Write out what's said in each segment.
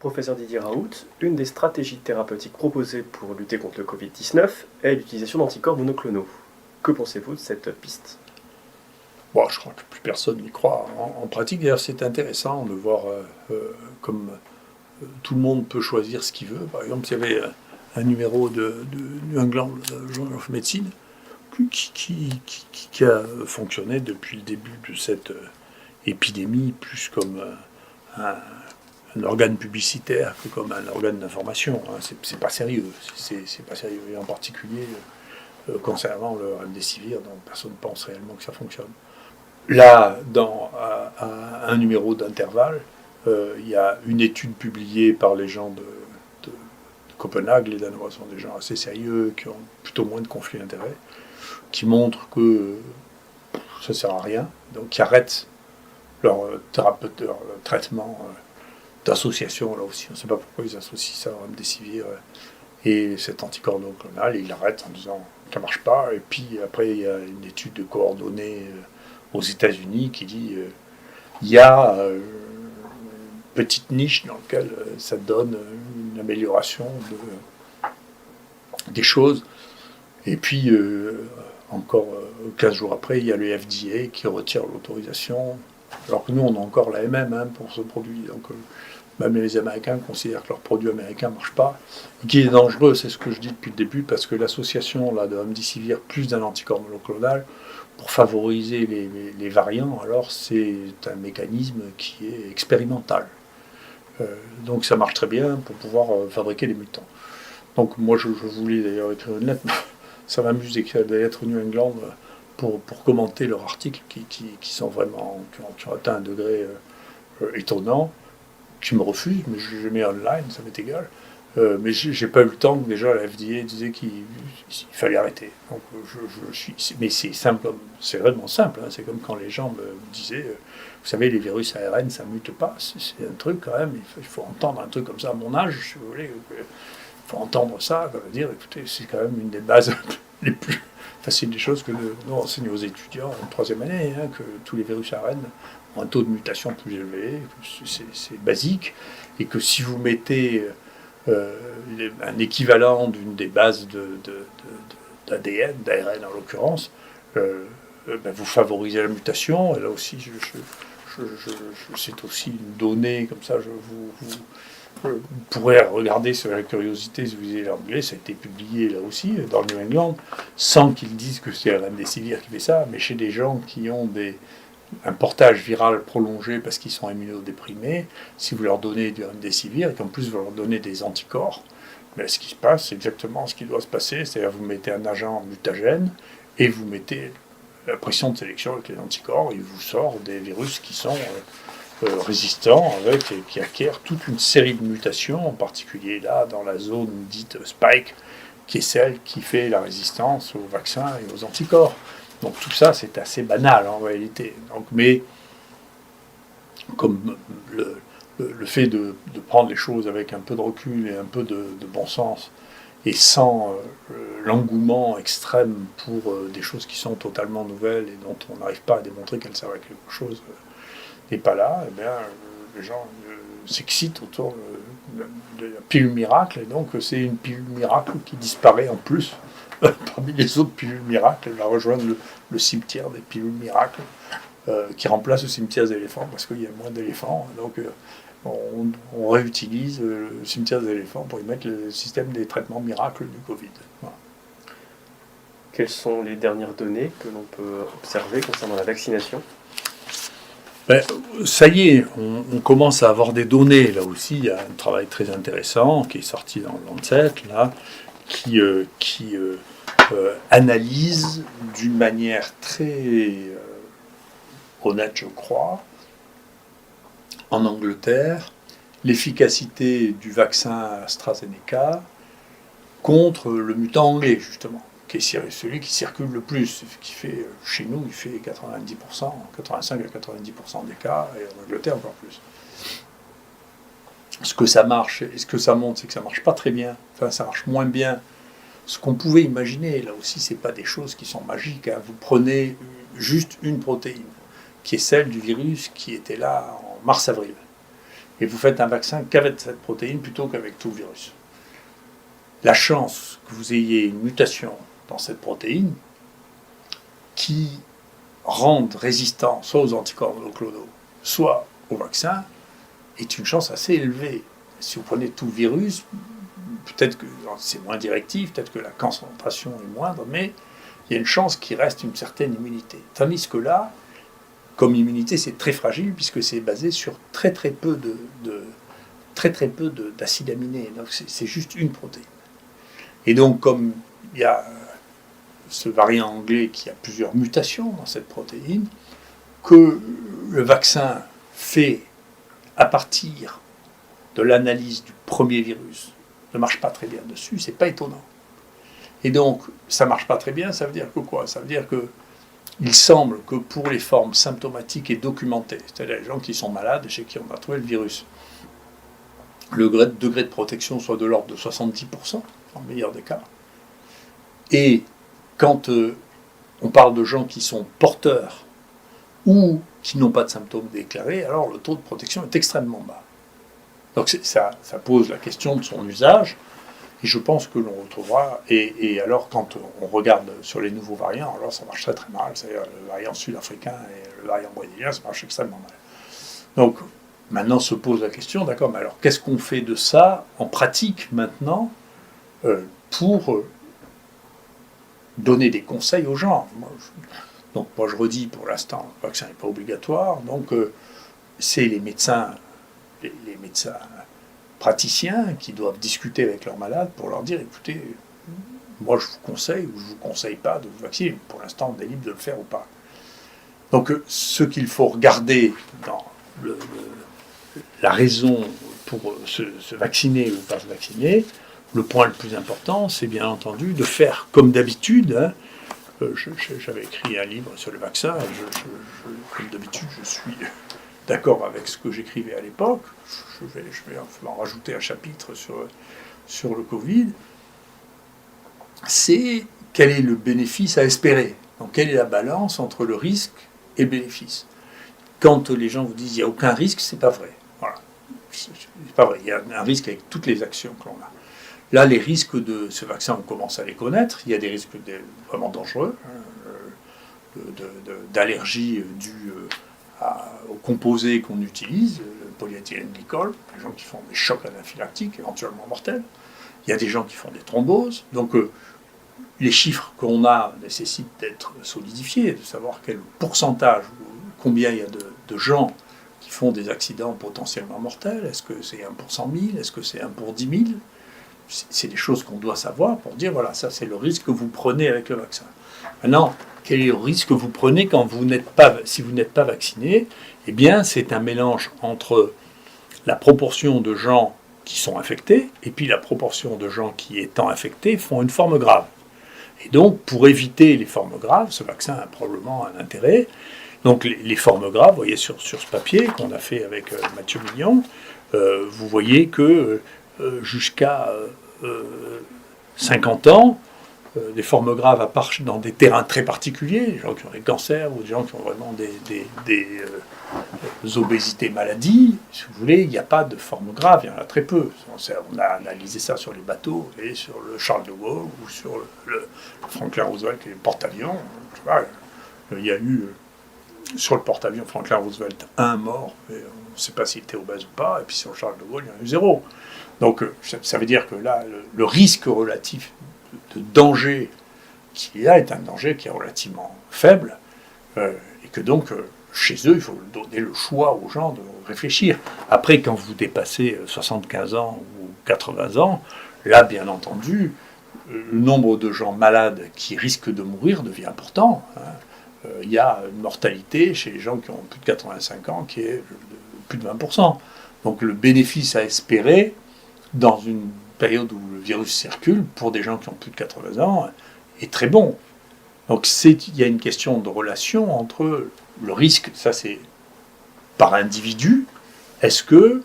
Professeur Didier Raoult, une des stratégies thérapeutiques proposées pour lutter contre le Covid-19 est l'utilisation d'anticorps monoclonaux. Que pensez-vous de cette piste ? Bon, je crois que plus personne n'y croit en pratique. D'ailleurs, c'est intéressant de voir comme tout le monde peut choisir ce qu'il veut. Par exemple, il y avait un numéro de New England Journal of Medicine qui a fonctionné depuis le début de cette épidémie plus comme un organe publicitaire que comme un organe d'information. C'est pas sérieux. C'est pas sérieux. Et en particulier concernant le remdesivir, dont personne ne pense réellement que ça fonctionne. Là, dans un numéro d'intervalle, il y a une étude publiée par les gens de Copenhague. Les Danois sont des gens assez sérieux, qui ont plutôt moins de conflits d'intérêts, qui montrent que ça ne sert à rien, donc qui arrêtent leur traitement d'association. Là aussi, on ne sait pas pourquoi ils associent ça au remdesivir et cet anticorps monoclonal, ils l'arrêtent en disant que ça ne marche pas. Et puis après, il y a une étude coordonnée aux États-Unis qui dit il y a une petite niche dans laquelle ça donne une amélioration des choses. Et puis, encore 15 jours après, il y a le FDA qui retire l'autorisation, alors que nous, on a encore l'AMM pour ce produit. Donc, même les Américains considèrent que leur produit américain ne marche pas. Et qui est dangereux, c'est ce que je dis depuis le début, parce que l'association là, de remdesivir plus d'un anticorps monoclonal, pour favoriser les variants, alors c'est un mécanisme qui est expérimental. Donc ça marche très bien pour pouvoir fabriquer des mutants. Donc moi je voulais d'ailleurs écrire une lettre, mais ça m'amuse d'écrire des lettres au New England pour commenter leur article qui sont vraiment, qui ont atteint un degré étonnant, qui me refusent, mais je mets online, ça m'est égal. Mais j'ai pas eu le temps que déjà la FDA disait qu'il fallait arrêter. Donc mais c'est simple, c'est vraiment simple. Hein. C'est comme quand les gens me disaient, vous savez, les virus ARN, ça mute pas. C'est un truc quand même. Il faut entendre un truc comme ça à mon âge, si vous voulez. Il faut entendre ça, ça veut dire, écoutez, c'est quand même une des bases les plus faciles des choses que nous enseignons aux étudiants en troisième année, hein, que tous les virus ARN ont un taux de mutation plus élevé, c'est basique, et que si vous mettez un équivalent d'une des bases d'ADN, d'ARN en l'occurrence, vous favorisez la mutation. Et là aussi, c'est aussi une donnée, comme ça, vous pourrez regarder sur la curiosité, si vous avez l'anglais, ça a été publié là aussi, dans le New England, sans qu'ils disent que c'est un remdesivir qui fait ça, mais chez des gens qui ont un portage viral prolongé parce qu'ils sont immunodéprimés, si vous leur donnez du remdesivir et qu'en plus vous leur donnez des anticorps, ben ce qui se passe, c'est exactement ce qui doit se passer, c'est-à-dire vous mettez un agent mutagène et vous mettez la pression de sélection avec les anticorps, il vous sort des virus qui sont résistants, qui acquièrent toute une série de mutations, en particulier là dans la zone dite spike, qui est celle qui fait la résistance aux vaccins et aux anticorps. Donc tout ça, c'est assez banal en réalité. Donc, mais comme le fait de prendre les choses avec un peu de recul et un peu de bon sens, et sans l'engouement extrême pour des choses qui sont totalement nouvelles et dont on n'arrive pas à démontrer qu'elles servent à quelque chose, n'est pas là, eh bien, les gens s'excitent autour de la pilule miracle, et donc c'est une pilule miracle qui disparaît en plus. Parmi les autres pilules miracles, elle va rejoindre le cimetière des pilules miracles, qui remplace le cimetière des éléphants, parce qu'il y a moins d'éléphants. Donc on réutilise le cimetière des éléphants pour y mettre le système des traitements miracles du Covid. Voilà. Quelles sont les dernières données que l'on peut observer concernant la vaccination ? Ça y est, on commence à avoir des données. Là aussi, il y a un travail très intéressant qui est sorti dans le Lancet, là, qui analyse d'une manière très honnête, je crois, en Angleterre, l'efficacité du vaccin AstraZeneca contre le mutant anglais, justement, qui est celui qui circule le plus, qui fait, chez nous, il fait 90%, 85 à 90% des cas, et en Angleterre encore plus. Ce que ça marche, et ce que ça montre, c'est que ça marche pas très bien, enfin ça marche moins bien. Ce qu'on pouvait imaginer, là aussi, c'est pas des choses qui sont magiques. Hein. Vous prenez juste une protéine, qui est celle du virus qui était là en mars-avril. et vous faites un vaccin qu'avec cette protéine plutôt qu'avec tout le virus. La chance que vous ayez une mutation dans cette protéine qui rende résistant soit aux anticorps monoclonaux, soit au vaccin, est une chance assez élevée. Si vous prenez tout le virus, peut-être que c'est moins directif, peut-être que la concentration est moindre, mais il y a une chance qu'il reste une certaine immunité. Tandis que là, comme immunité, c'est très fragile puisque c'est basé sur très peu d'acides aminés. Donc c'est juste une protéine. Et donc comme il y a ce variant anglais qui a plusieurs mutations dans cette protéine, que le vaccin fait à partir de l'analyse du premier virus ne marche pas très bien dessus, c'est pas étonnant. Et donc, ça marche pas très bien, ça veut dire que quoi? Ça veut dire que il semble que pour les formes symptomatiques et documentées, c'est-à-dire les gens qui sont malades et chez qui on a trouvé le virus, le degré de protection soit de l'ordre de 70%, dans le meilleur des cas. Et quand on parle de gens qui sont porteurs ou qui n'ont pas de symptômes déclarés, alors le taux de protection est extrêmement bas. Donc ça pose la question de son usage, et je pense que l'on retrouvera, et alors quand on regarde sur les nouveaux variants, alors ça marche très très mal, c'est-à-dire le variant sud-africain et le variant brésilien, ça marche extrêmement mal. Donc maintenant se pose la question, d'accord, mais alors qu'est-ce qu'on fait de ça en pratique maintenant pour donner des conseils aux gens? Donc moi je redis, pour l'instant, le vaccin n'est pas obligatoire, donc c'est les médecins praticiens qui doivent discuter avec leurs malades pour leur dire, écoutez, moi je vous conseille ou je ne vous conseille pas de vous vacciner. Pour l'instant, on est libre de le faire ou pas. Donc ce qu'il faut regarder dans la raison pour se vacciner ou pas se vacciner, le point le plus important, c'est bien entendu de faire comme d'habitude. Hein, j'avais écrit un livre sur le vaccin, et comme d'habitude, je suis d'accord avec ce que j'écrivais à l'époque. Je vais en rajouter un chapitre sur le Covid. C'est quel est le bénéfice à espérer. Donc, quelle est la balance entre le risque et le bénéfice. Quand les gens vous disent qu'il n'y a aucun risque, c'est pas vrai. Voilà. C'est pas vrai. Il y a un risque avec toutes les actions que l'on a. Là, les risques de ce vaccin, on commence à les connaître. Il y a des risques vraiment dangereux, d'allergies dues aux composés qu'on utilise, le polyéthylène glycol, les gens qui font des chocs anaphylactiques, éventuellement mortels. Il y a des gens qui font des thromboses. Donc, les chiffres qu'on a nécessitent d'être solidifiés, de savoir quel pourcentage, combien il y a de gens qui font des accidents potentiellement mortels. Est-ce que c'est 1 pour 100 000? Est-ce que c'est 1 pour 10 000? C'est des choses qu'on doit savoir pour dire, voilà, ça c'est le risque que vous prenez avec le vaccin. Maintenant, quel est le risque que vous prenez quand si vous n'êtes pas vacciné? Eh bien, c'est un mélange entre la proportion de gens qui sont infectés et puis la proportion de gens qui, étant infectés, font une forme grave. Et donc, pour éviter les formes graves, ce vaccin a probablement un intérêt. Donc, les formes graves, vous voyez sur ce papier qu'on a fait avec Mathieu Million, vous voyez que jusqu'à 50 ans, des formes graves à part dans des terrains très particuliers, des gens qui ont des cancers ou des gens qui ont vraiment des obésités maladies, si vous voulez, il n'y a pas de formes graves, il y en a très peu. On a analysé ça sur les bateaux, et sur le Charles de Gaulle ou sur le Franklin Roosevelt et les porte-avions. Il y a eu sur le porte-avions Franklin Roosevelt 1 mort, et on ne sait pas s'il était obèse ou pas, et puis sur le Charles de Gaulle il y en a eu 0. Donc ça veut dire que là, le risque relatif de danger qu'il y a est un danger qui est relativement faible, et que donc chez eux, il faut donner le choix aux gens de réfléchir. Après, quand vous dépassez 75 ans ou 80 ans, là, bien entendu, le nombre de gens malades qui risquent de mourir devient important. Hein. Il y a une mortalité chez les gens qui ont plus de 85 ans qui est de plus de 20%. Donc le bénéfice à espérer dans une période où le virus circule, pour des gens qui ont plus de 80 ans, est très bon. Donc il y a une question de relation entre le risque, ça c'est par individu, est-ce que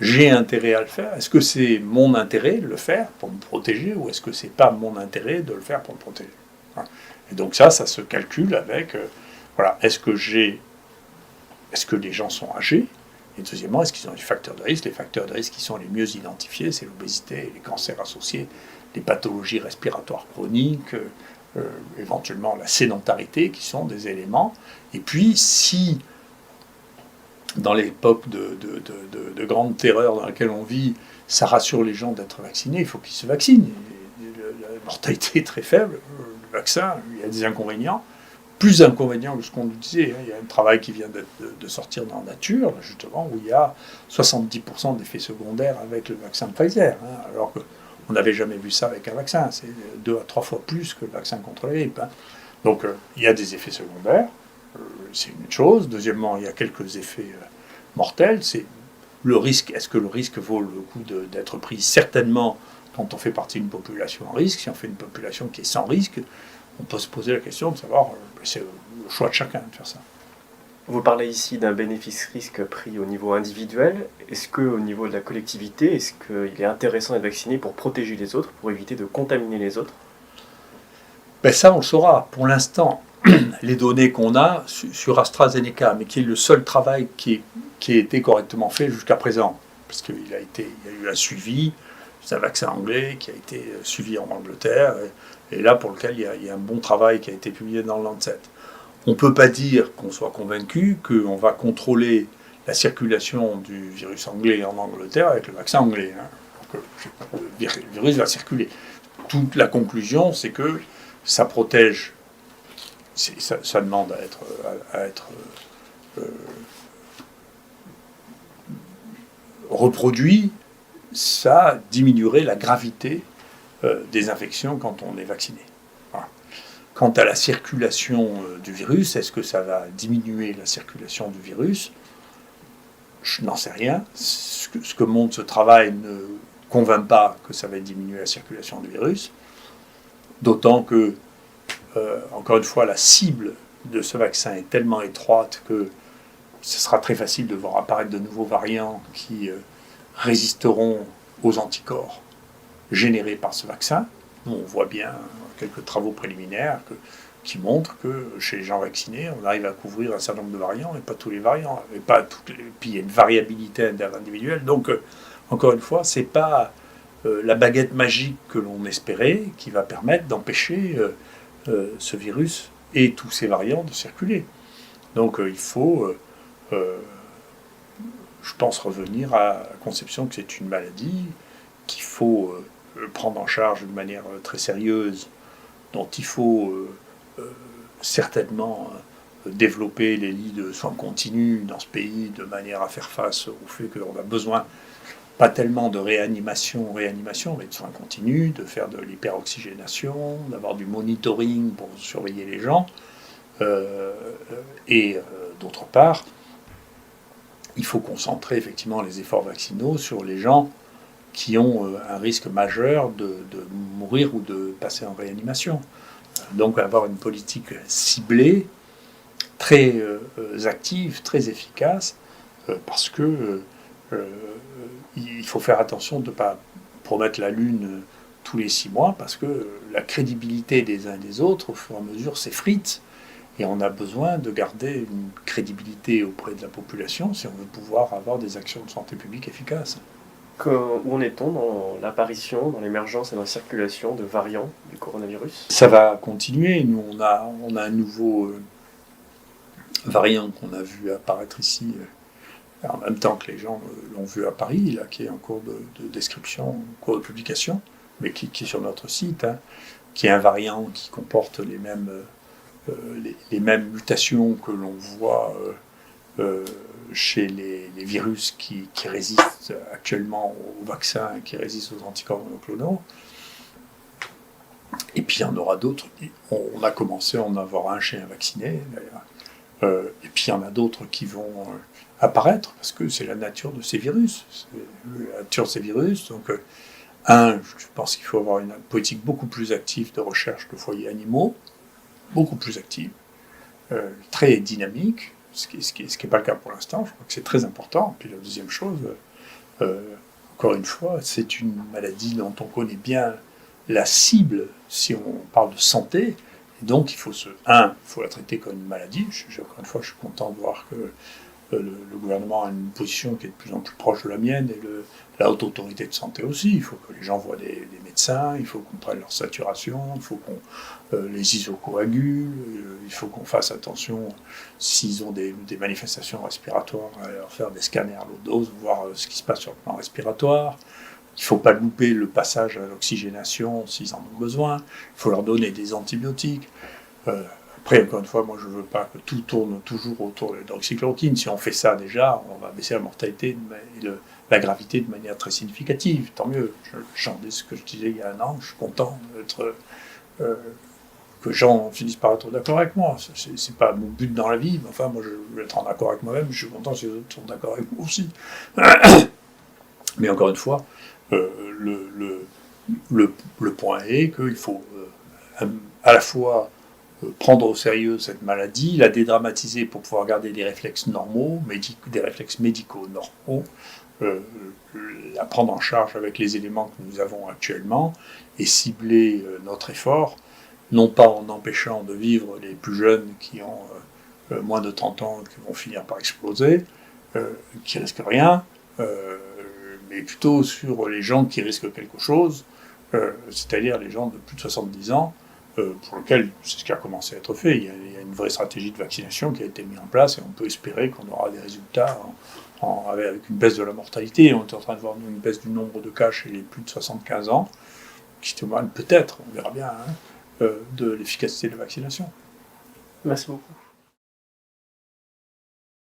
j'ai intérêt à le faire? Est-ce que c'est mon intérêt de le faire pour me protéger, ou est-ce que c'est pas mon intérêt de le faire pour me protéger? Et donc ça se calcule avec, voilà, est-ce que les gens sont âgés? Et deuxièmement, est-ce qu'ils ont des facteurs de risque? Les facteurs de risque qui sont les mieux identifiés, c'est l'obésité, les cancers associés, les pathologies respiratoires chroniques, éventuellement la sédentarité, qui sont des éléments. Et puis, si, dans l'époque de grande terreur dans laquelle on vit, ça rassure les gens d'être vaccinés, il faut qu'ils se vaccinent. La mortalité est très faible. Le vaccin, il y a des inconvénients. Plus inconvénients que ce qu'on nous disait. Il y a un travail qui vient de sortir dans Nature, justement, où il y a 70% d'effets secondaires avec le vaccin Pfizer, alors qu'on n'avait jamais vu ça avec un vaccin. C'est 2 à 3 fois plus que le vaccin contre la grippe. Donc, il y a des effets secondaires, c'est une chose. Deuxièmement, il y a quelques effets mortels. C'est le risque. Est-ce que le risque vaut le coup d'être pris? Certainement, quand on fait partie d'une population en risque. Si on fait une population qui est sans risque, on peut se poser la question de savoir, c'est le choix de chacun de faire ça. Vous parlez ici d'un bénéfice-risque pris au niveau individuel. Est-ce qu'au niveau de la collectivité, est-ce qu'il est intéressant d'être vacciné pour protéger les autres, pour éviter de contaminer les autres? Ça, on le saura. Pour l'instant, les données qu'on a sur AstraZeneca, mais qui est le seul travail qui a été correctement fait jusqu'à présent, parce qu'il y a eu un suivi, c'est un vaccin anglais qui a été suivi en Angleterre, et là pour lequel il y a un bon travail qui a été publié dans le Lancet. On ne peut pas dire qu'on soit convaincu qu'on va contrôler la circulation du virus anglais en Angleterre avec le vaccin anglais. Donc, le virus va circuler. Toute la conclusion, c'est que ça protège, ça demande à être reproduit, ça diminuerait la gravité des infections quand on est vacciné. Voilà. Quant à la circulation du virus, est-ce que ça va diminuer la circulation du virus? Je n'en sais rien. Ce que montre ce travail ne convainc pas que ça va diminuer la circulation du virus. D'autant que, encore une fois, la cible de ce vaccin est tellement étroite que ce sera très facile de voir apparaître de nouveaux variants qui résisteront aux anticorps générés par ce vaccin. On voit bien quelques travaux préliminaires qui montrent que chez les gens vaccinés, on arrive à couvrir un certain nombre de variants, et pas tous les variants, et pas toutes les... Puis il y a une variabilité individuelle. Donc, encore une fois, c'est pas la baguette magique que l'on espérait qui va permettre d'empêcher ce virus et tous ces variants de circuler. Donc, il faut, je pense, revenir à la conception que c'est une maladie qu'il faut prendre en charge d'une manière très sérieuse, dont il faut certainement développer les lits de soins continus dans ce pays de manière à faire face au fait qu'on a besoin pas tellement de réanimation, mais de soins continus, de faire de l'hyperoxygénation, d'avoir du monitoring pour surveiller les gens. Et d'autre part, il faut concentrer effectivement les efforts vaccinaux sur les gens qui ont un risque majeur de mourir ou de passer en réanimation. Donc avoir une politique ciblée, très active, très efficace, parce que il faut faire attention de ne pas promettre la Lune tous les 6 mois, parce que la crédibilité des uns et des autres, au fur et à mesure, s'effrite. Et on a besoin de garder une crédibilité auprès de la population si on veut pouvoir avoir des actions de santé publique efficaces. Où en est-on dans l'apparition, dans l'émergence et dans la circulation de variants du coronavirus? Ça va continuer. Nous, on a un nouveau variant qu'on a vu apparaître ici en même temps que les gens l'ont vu à Paris, là, qui est en cours de description, en cours de publication, mais qui est sur notre site, qui est un variant qui comporte les mêmes mutations que l'on voit chez les virus qui résistent actuellement aux vaccins, qui résistent aux anticorps monoclonaux. Et puis il y en aura d'autres. On a commencé à en avoir un chez un vacciné, d'ailleurs. Et puis il y en a d'autres qui vont apparaître, parce que c'est la nature de ces virus. C'est la nature de ces virus. Donc, je pense qu'il faut avoir une politique beaucoup plus active de recherche de foyers animaux, beaucoup plus active, très dynamique, ce qui n'est pas le cas pour l'instant. Je crois que c'est très important. Puis la deuxième chose, encore une fois, c'est une maladie dont on connaît bien la cible si on parle de santé. Et donc il faut la traiter comme une maladie. Encore une fois, je suis content de voir que le gouvernement a une position qui est de plus en plus proche de la mienne, et la haute autorité de santé aussi. Il faut que les gens voient des médecins, il faut qu'on prenne leur saturation, il faut qu'on les isocoagule, il faut qu'on fasse attention s'ils ont des manifestations respiratoires, à leur faire des scanners à low dose, voir ce qui se passe sur le plan respiratoire. Il ne faut pas louper le passage à l'oxygénation s'ils en ont besoin. Il faut leur donner des antibiotiques. Après, encore une fois, moi je ne veux pas que tout tourne toujours autour de l'hydroxychloroquine. Si on fait ça déjà, on va baisser la mortalité et la gravité de manière très significative. Tant mieux. J'en dis ce que je disais il y a un an. Je suis content d'être, que gens finissent par être d'accord avec moi. C'est pas mon but dans la vie, mais enfin, moi je veux être en accord avec moi-même. Je suis content si les autres sont d'accord avec moi aussi. Mais encore une fois, le point est qu'il faut à la fois prendre au sérieux cette maladie, la dédramatiser pour pouvoir garder des réflexes normaux, des réflexes médicaux normaux, la prendre en charge avec les éléments que nous avons actuellement et cibler notre effort, non pas en empêchant de vivre les plus jeunes qui ont moins de 30 ans qui vont finir par exploser, qui risquent rien, mais plutôt sur les gens qui risquent quelque chose, c'est-à-dire les gens de plus de 70 ans, pour lesquels c'est ce qui a commencé à être fait. Il y a une vraie stratégie de vaccination qui a été mise en place et on peut espérer qu'on aura des résultats avec une baisse de la mortalité. On est en train de voir une baisse du nombre de cas chez les plus de 75 ans, qui témoigne peut-être, on verra bien, de l'efficacité de la vaccination. Merci beaucoup.